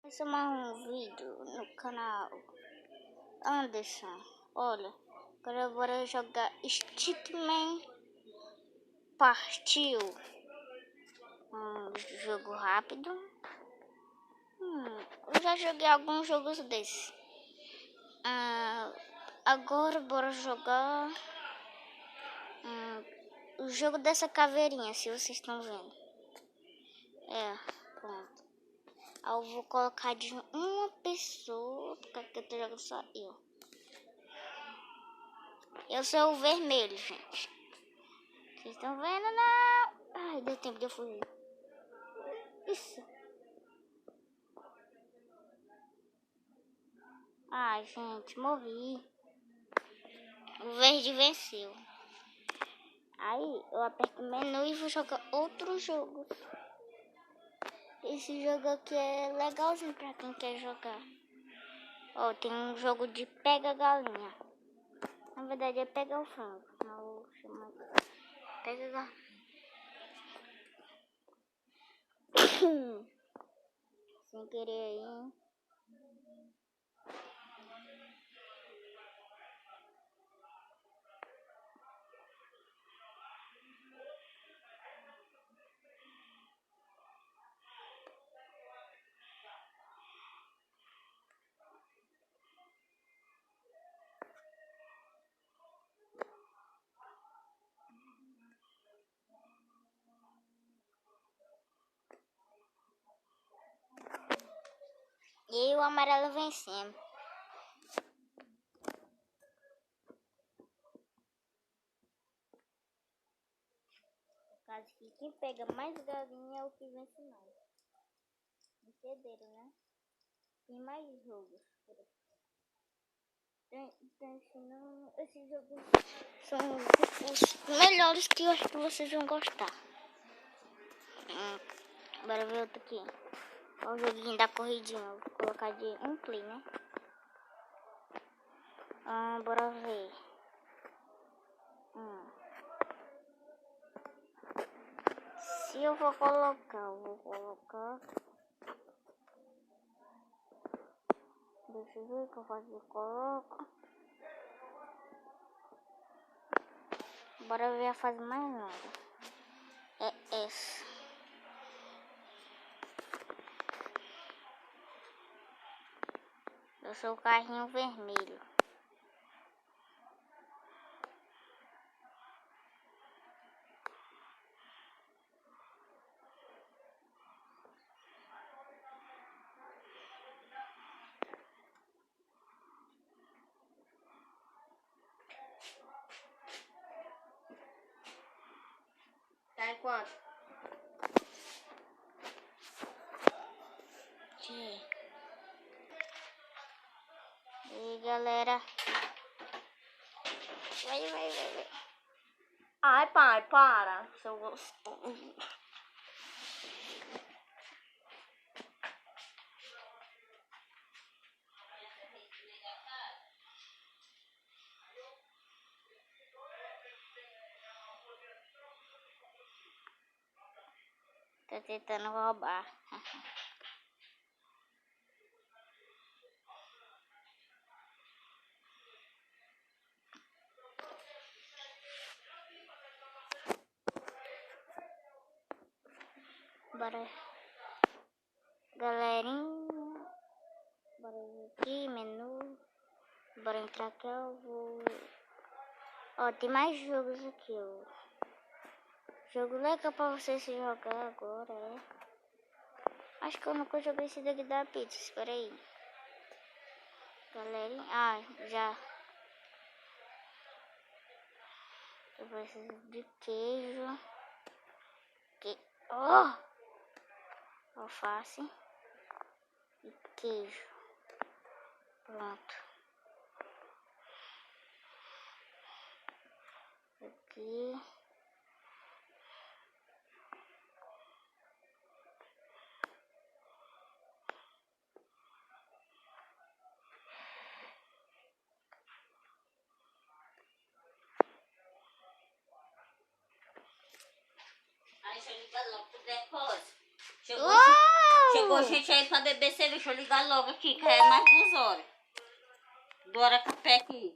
Esse é mais um vídeo no canal Anderson. Olha, agora eu vou jogar Stickman Partiu. Um jogo rápido. Eu já joguei alguns jogos desses. Agora bora jogar o jogo dessa caveirinha, se vocês estão vendo. Pronto. Aí eu vou colocar de uma pessoa, porque eu tô jogando só eu. Eu sou o vermelho, gente. Vocês estão vendo, não? Ai, deu tempo de eu fugir. Isso. Ai, gente, morri. O verde venceu. Aí eu aperto o menu e vou jogar outro jogo. Esse jogo aqui é legalzinho pra quem quer jogar. Ó, tem um jogo de pega galinha. Na verdade é pegar o frango. Não chama de pega galinha. Sem querer aí, hein? E o amarelo vencendo. No caso que quem pega mais galinha é o que vence mais. Entenderam, né? Tem mais jogos. Então, esses jogos são os melhores que eu acho que vocês vão gostar. Bora ver outro aqui. Olha o joguinho da corridinha. Vou colocar de um play, né? Bora ver. Se eu vou colocar. Deixa eu ver o que eu faço. Eu coloco. Bora ver a fase mais longa. É essa. Eu sou o carrinho vermelho. Tá em quanto? E galera. Vai. Ai, pai, para. Tô tentando roubar. Bora. Galerinha. Bora ver aqui, menu. Bora entrar aqui, eu vou... Ó, tem mais jogos aqui, ó. Jogo legal pra você se jogar agora, Acho que eu nunca joguei esse daqui da pizza, espera aí. Galerinha, já. Eu preciso de queijo. Alface e queijo. Pronto. Aqui. Chegou Ô, gente, aí pra beber cerveja, deixa eu ligar logo aqui, que é mais 2 horas. Dora café aqui.